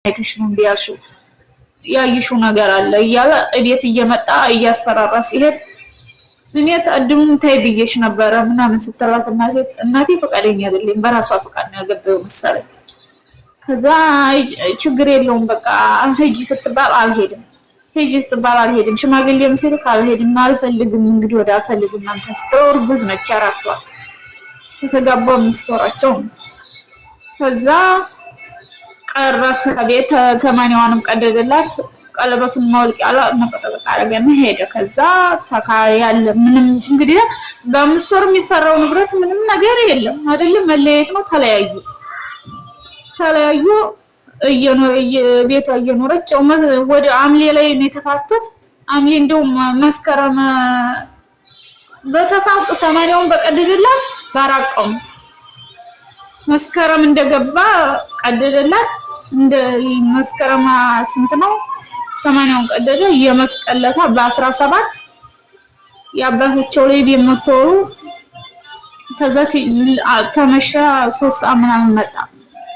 አይተሽ ነው እንዲያልሽው ያይሽው ነገር አለ እያለ እቤት እየመጣ እያስፈራራ ሲሄድ እኔ ተቀድሙም ታይ ብዬሽ ነበረ ምናምን ስትላት እናቴ ፈቃደኛ አይደለም በራሷ ፈቃድ ነው ያገባው መሰለኝ። ከዛ ችግር የለውም በቃ ሂጂ ስትባል አልሄድም ሂጂ ስትባል አልሄድም ሽማግሌም ሲልክ አልሄድም አልፈልግም እንግዲህ ወደ አልፈልግም አንተ ስትወር ብዙ ነች አራቷ የተጋባው ሚስቶራቸው ከዛ ቀረፈ ቤት 80ዋንም ቀደደላት ቀለበቱን ማውልቅ ያለ መቀጠቅ አረገና ሄደ። ከዛ ተካይ ያለ ምንም እንግዲህ በአምስት ወር የሚፈራው ንብረት ምንም ነገር የለም አይደለም መለየት ነው። ተለያዩ እየኖረ ቤቷ እየኖረች ወደ አምሌ ላይ ነው የተፋቱት። አምሌ እንደው መስከረም በተፋቱ 80ዋን በቀደደላት ባራቀው መስከረም እንደገባ ቀደደላት እንደ መስከረም ስንት ነው 80ዋን ቀደደ የመስቀለታ በ17 ያባታቸው ላይ ቢመተሩ ተዛት ተመሻ 3 አመናን መጣ።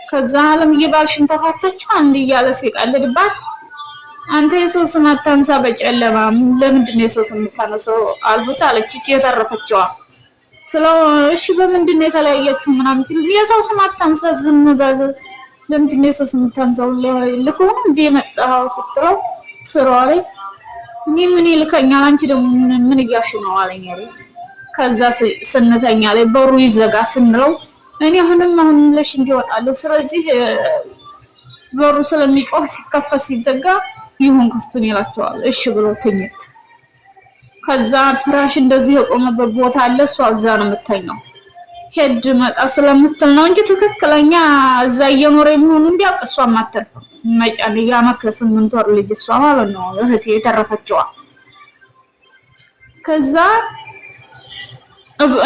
ከዛ ዓለም ይባልሽን ተፋታችሁ አንድ እያለ ሲቀልድባት አንተ የሰው ስም አታንሳ በጨለማ ለምንድን ነው የሰው ስም ታነሰው አልሁት አለች የተረፈችዋ ስለው እሺ በምንድን ነው የተለያያችሁ ምናምን ሲል የሰው ስም አታንሳ ዝም በል ለምንድን ነው የሰው ስም ታንሳው ልኮን እንደ መጣው ስትለው ስራው ላይ ምን ይልከኛል አንቺ ደግሞ ምን እያልሽ ነው አለኝ። ከዛ ስንተኛ ላይ በሩ ይዘጋ ስንለው እኔ አሁን ለሽ እንዲወጣለሁ ስለዚህ በሩ ስለሚቆስ ሲከፈት ሲዘጋ ይሁን ክፍቱን ይላቸዋል። እሺ ብሎ ተኝት። ከዛ ፍራሽ እንደዚህ የቆመበት ቦታ አለ እሷ እዛ ነው የምተኛው። ሄድ መጣ ስለምትል ነው እንጂ ትክክለኛ እዛ እየኖረ የሚሆኑ እንዲያውቅ እሷ ማተርፍ መጫን ያመከ 8 ወር ልጅ እሷ ማለት ነው እህቴ የተረፈችዋ። ከዛ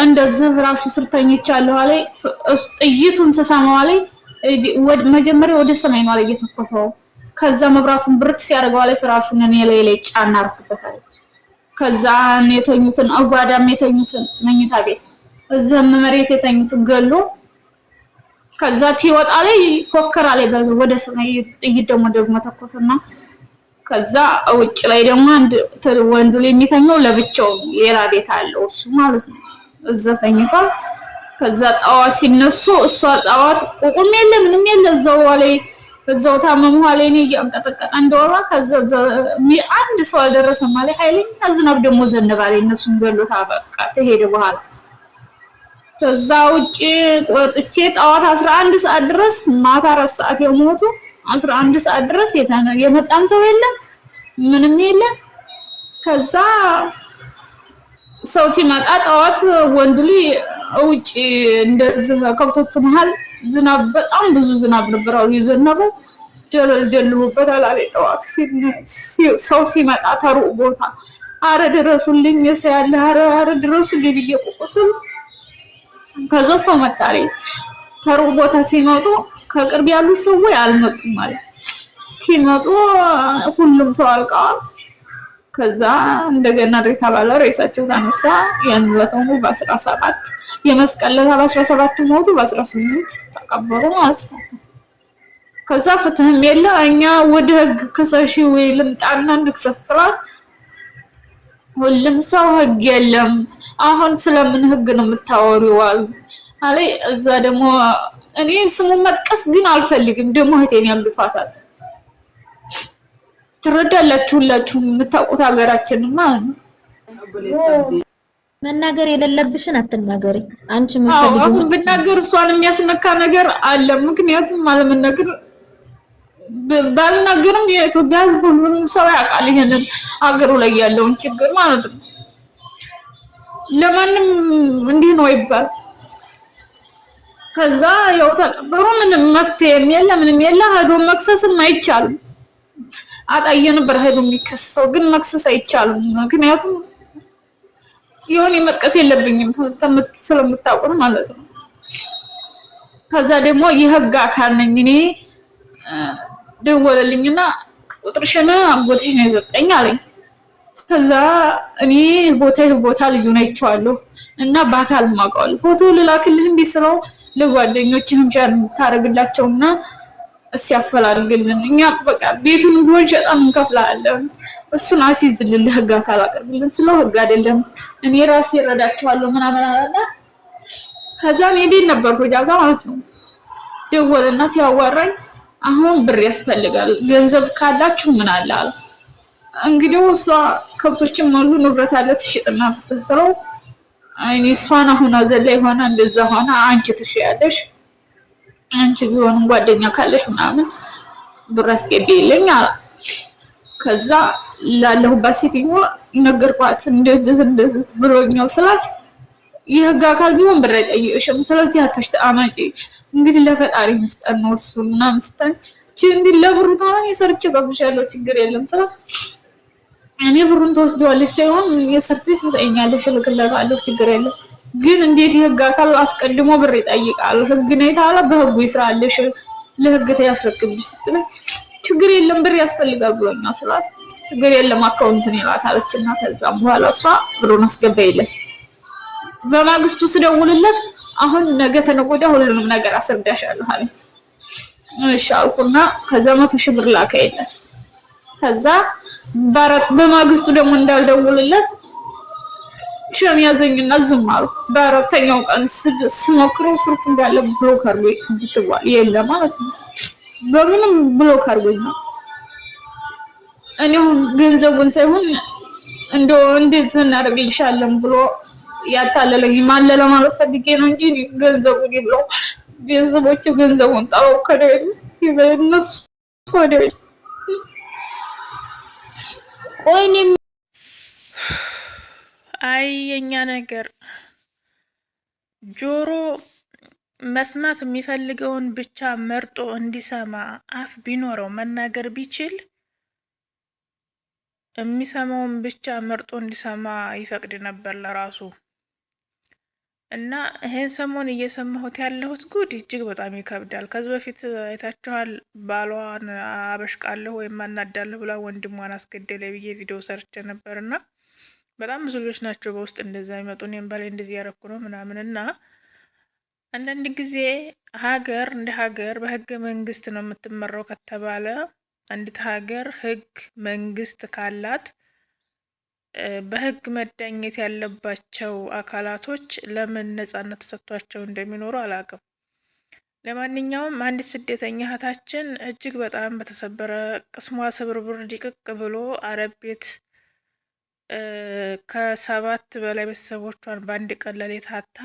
እንደዚህ ፍራሹ ስር ተኝቻለሁ አለ ጥይቱን ስሰማው አለ መጀመሪያ ወደ ሰማይ ነው እየተኮሰው። ከዛ መብራቱን ብርት ሲያደርገው አለ ፍራሹን እኔ ላይ ጫና አርኩበታል። ከዛ የተኙትን አጓዳም የተኙትን መኝታ ቤት እዛም መሬት የተኙትን ገሎ ከዛ ትወጣ ላይ ፎከራ ላይ ወደ ሰማይ ጥይት ደግሞ ተኮሰና ከዛ ውጭ ላይ ደግሞ አንድ ወንዱ ላይ የሚተኛው ለብቻው ሌላ ቤት አለው እሱ ማለት ነው እዛ ተኝቷል። ከዛ ጣዋት ሲነሱ እሷ ጣዋት ቆቆም የለ ምንም የለ እዛው ታመሙ አለ እኔ ያንቀጠቀጠ እንደወራ ከዛ አንድ ሰው አልደረሰ ማለት ኃይለኛ ዝናብ ደግሞ ዘነበ እነሱን ገሎታ በቃ ተሄደ በኋላ ከዛ ውጪ ወጥቼ ጣዋት 11 ሰዓት ድረስ ማታ 4 ሰዓት የሞቱ 11 ሰዓት ድረስ የመጣም ሰው የለም ምንም የለም። ከዛ ሰው ሲመጣ ጣዋት ወንዱ ልጅ ውጪ እንደዚህ ከብቶቹ መሃል ዝናብ በጣም ብዙ ዝናብ ነበር የዘነበው ደልቦበታል አለ ጣዋት ሰው ሲመጣ ተሩቅ ቦታ አረ ድረሱልኝ የሰያለ አረ ድረሱልኝ ቢየቁቁስል ከዛ ሰው መጣሪ ተሩቅ ቦታ ሲመጡ ከቅርብ ያሉ ሰዎች አልመጡም ማለት ሲመጡ ሁሉም ሰው አልቀዋል። ከዛ እንደገና ሬሳ ባለ ሬሳቸው ታነሳ ያንለተው በ17 የመስቀለታ በ17 ሞቱ በ18 ተቀበሩ ማለት ነው። ከዛ ፍትህም የለ እኛ ወደ ህግ ከሰሺ ወይ ልምጣና እንክሰስራት ሁሉም ሰው ህግ የለም አሁን ስለምን ህግ ነው የምታወሪው አለ። እዛ ደግሞ እኔ ስሙን መጥቀስ ግን አልፈልግም ደግሞ እህቴን ያግቷታል። ትረዳላችሁ ሁላችሁ የምታውቁት ሀገራችን ማለት ነው። መናገር የሌለብሽን አትናገሪ አንቺ ምን ፈልጊው አሁን ብናገር እሷን የሚያስነካ ነገር አለ። ምክንያቱም አለመናገር ባልናገርም የኢትዮጵያ ህዝብ ሁሉም ሰው ያውቃል ይሄንን አገሩ ላይ ያለውን ችግር ማለት ነው። ለማንም እንዲህ ነው ይባል። ከዛ ያው ተቀበሩ ምንም መፍትሄ የለም ምንም የለም ሄዶ መክሰስም አይቻልም። አጣየ ነበር ሄዶ የሚከሰው ግን መክሰስ አይቻልም። ምክንያቱም ይሁን መጥቀስ የለብኝም ስለምታውቁት ማለት ነው። ከዛ ደግሞ የህግ አካል ነኝ እኔ ደወለልኝና ቁጥርሽን አጎትሽ ነው የሰጠኝ አለኝ። ከዛ እኔ ቦታ ልዩ ነው አይቼዋለሁ እና በአካል ማውቀዋለሁ ፎቶ ልላክልህ እንዲስለው ለጓደኞችህም ሻር ታረግላቸውና እስ ያፈላልግልን እኛ በቃ ቤቱን ቢሆን ሸጠን እንከፍላለን እሱን አስይዝልን ለህግ አካል አቅርብልን ስለው ህግ አይደለም እኔ ራሴ እረዳቸዋለሁ ምናምን አላለ ከዛ እኔ ቤት ነበርኩ ጃዛ ማለት ነው ደወለና ሲያዋራኝ አሁን ብር ያስፈልጋል ገንዘብ ካላችሁ ምን አለ አለ እንግዲህ እሷ ከብቶችም አሉ ንብረት አለ ትሽጥና ትስተሰረው አይኔ እሷን አሁን አዘላ ሆነ እንደዛ ሆነ አንቺ ትሽያለሽ አንቺ ቢሆን ጓደኛ ካለሽ ምናምን ብር አስገቢልኝ አለ ከዛ ላለሁባት ሴትዮ ነገርኳት እንደዚህ ብሎኛል ስላት የህግ አካል ቢሆን ብር አይጠይቅሽም ስለዚህ አትፈሽ ተአማጪ እንግዲህ ለፈጣሪ መስጠት ነው እሱ ምናምን ስትል እንዲህ ለብሩ ታማኝ ሰርቼ ከፍሻለሁ ችግር የለም ስላት እኔ ብሩን ተወስደዋለሽ ሳይሆን የሰርተሽ ትሰኛለሽ ልክለታለሁ ችግር የለም ግን እንዴት የህግ አካል አስቀድሞ ብር ይጠይቃል ህግ ነው የታለ በህጉ ይስራልሽ ለህግ ተያስረክብሽ ስትለኝ ችግር የለም ብር ያስፈልጋል ብሎኛል ስላት ችግር የለም አካውንትን ይላታለችና ከዛም በኋላ እሷ ብሩን አስገባይለት በማግስቱ ስደውልለት አሁን ነገ ተነጎዳ ሁሉንም ነገር አስረዳሻለሁ አለ እሺ አልኩና ከዛ 100,000 ብር ላከይለት ከዛ በማግስቱ ደግሞ እንዳልደውልለት ሸም ያዘኝና ዝም አልኩ በአራተኛው ቀን ስሞክረው ስልኩ እንዳለ ብሎክ አድርጎ እንድትዋል የለም ማለት ነው በምንም ብሎክ አድርጎኝ ነው እኔው ገንዘቡን ሳይሆን እንደው እንዴት እናደርግልሻለን ብሎ ያታለለኝ ማለለ ማለት ፈልጌ ነው እንጂ ገንዘቡን ይብሎ ቤተሰቦች ገንዘቡን ጣው ከደሉ ይበነሱ ወደ ወይኔም አይ የኛ ነገር ጆሮ መስማት የሚፈልገውን ብቻ መርጦ እንዲሰማ አፍ ቢኖረው መናገር ቢችል የሚሰማውን ብቻ መርጦ እንዲሰማ ይፈቅድ ነበር ለራሱ እና ይሄን ሰሞን እየሰማሁት ያለሁት ጉድ እጅግ በጣም ይከብዳል። ከዚህ በፊት አይታችኋል። ባሏን አበሽቃለሁ ወይም አናዳለሁ ብላ ወንድሟን አስገደለ ብዬ ቪዲዮ ሰርቼ ነበርና በጣም ብዙ ልጆች ናቸው በውስጥ እንደዛ ይመጡ እኔም በላይ እንደዚህ ያረኩ ነው ምናምን እና አንዳንድ ጊዜ ሀገር እንደ ሀገር በህገ መንግስት ነው የምትመራው ከተባለ አንዲት ሀገር ህግ መንግስት ካላት በህግ መዳኘት ያለባቸው አካላቶች ለምን ነጻነት ተሰጥቷቸው እንደሚኖሩ አላውቅም። ለማንኛውም አንዲት ስደተኛ እህታችን እጅግ በጣም በተሰበረ ቅስሟ ስብርብር ድቅቅ ብሎ አረብ ቤት ከ7 በላይ ቤተሰቦቿን በአንድ ቀን ሌሊት አታ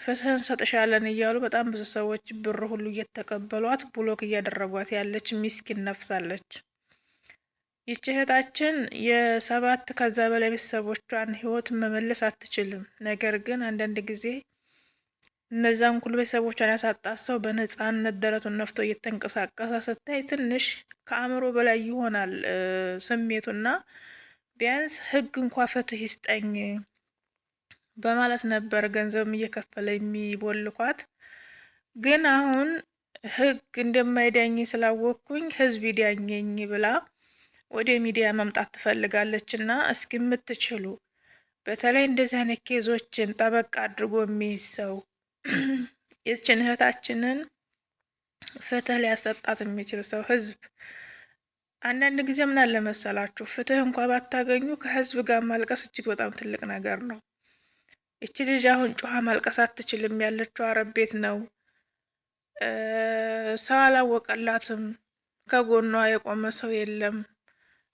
ፍትህን ሰጥሻለን እያሉ በጣም ብዙ ሰዎች ብር ሁሉ እየተቀበሏት ብሎክ እያደረጓት ያለች ሚስኪን ነፍሳለች። ይህች እህታችን የ7 ከዛ በላይ ቤተሰቦቿን ህይወት መመለስ አትችልም። ነገር ግን አንዳንድ ጊዜ እነዛን ሁሉ ቤተሰቦቿን ያሳጣት ሰው በነፃነት ደረቱን ነፍቶ እየተንቀሳቀሰ ስታይ ትንሽ ከአእምሮ በላይ ይሆናል ስሜቱና ቢያንስ ህግ እንኳ ፍትህ ይስጠኝ በማለት ነበር ገንዘብም እየከፈለ የሚቦልኳት። ግን አሁን ህግ እንደማይዳኝ ስላወቅኩኝ ህዝብ ይዳኘኝ ብላ ወደ ሚዲያ መምጣት ትፈልጋለች እና እስኪ የምትችሉ በተለይ እንደዚህ አይነት ኬዞችን ጠበቅ አድርጎ የሚይዝ ሰው ይህችን እህታችንን ፍትህ ሊያሰጣት የሚችል ሰው ህዝብ አንዳንድ ጊዜ ምን አለ መሰላችሁ ፍትህ እንኳ ባታገኙ ከህዝብ ጋር ማልቀስ እጅግ በጣም ትልቅ ነገር ነው። እቺ ልጅ አሁን ጮሃ ማልቀስ አትችልም። ያለችው አረብ ቤት ነው። ሰው አላወቀላትም። ከጎኗ የቆመ ሰው የለም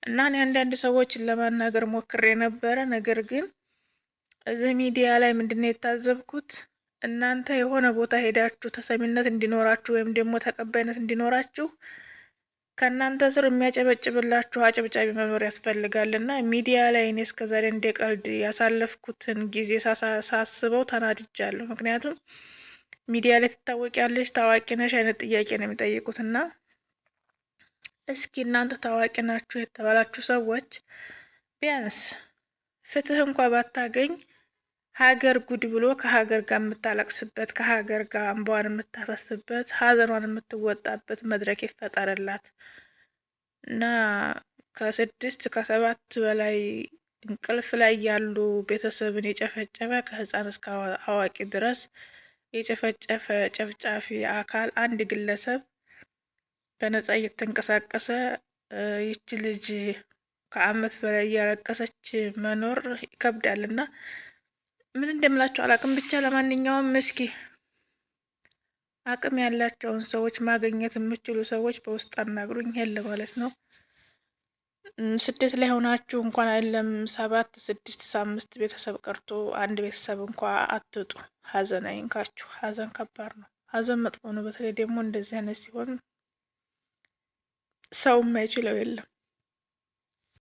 እና እኔ አንዳንድ ሰዎችን ለማናገር ሞክሬ ነበረ። ነገር ግን እዚህ ሚዲያ ላይ ምንድነው የታዘብኩት እናንተ የሆነ ቦታ ሄዳችሁ ተሰሚነት እንዲኖራችሁ ወይም ደግሞ ተቀባይነት እንዲኖራችሁ ከእናንተ ስር የሚያጨበጭብላችሁ አጨብጫቢ መኖር ያስፈልጋልና ሚዲያ ላይ እኔ እስከዛሬ እንደ ቀልድ ያሳለፍኩትን ጊዜ ሳስበው ተናድጃለሁ። ምክንያቱም ሚዲያ ላይ ትታወቂያለሽ፣ ታዋቂ ነሽ አይነት ጥያቄ ነው የሚጠይቁትና እስኪ እናንተ ታዋቂ ናችሁ የተባላችሁ ሰዎች ቢያንስ ፍትህ እንኳ ባታገኝ ሀገር ጉድ ብሎ ከሀገር ጋር የምታለቅስበት ከሀገር ጋር እንባዋን የምታፈስበት ሀዘኗን የምትወጣበት መድረክ ይፈጠርላት እና ከ6 ከ7 በላይ እንቅልፍ ላይ ያሉ ቤተሰብን የጨፈጨፈ ከህፃን እስከ አዋቂ ድረስ የጨፈጨፈ ጨፍጫፊ አካል አንድ ግለሰብ በነፃ እየተንቀሳቀሰ ይች ልጅ ከአመት በላይ እያለቀሰች መኖር ይከብዳል እና ምን እንደምላቸው አላቅም። ብቻ ለማንኛውም እስኪ አቅም ያላቸውን ሰዎች ማግኘት የምችሉ ሰዎች በውስጥ አናግሩኝ። ይሄን ለማለት ነው። ስደት ላይ ሆናችሁ እንኳን አይደለም 7 6 5 ቤተሰብ ቀርቶ አንድ ቤተሰብ እንኳን አትጡ። ሀዘን አይንካችሁ። ሀዘን ከባድ ነው። ሀዘን መጥፎ ነው። በተለይ ደግሞ እንደዚህ አይነት ሲሆን ሰው የማይችለው የለም።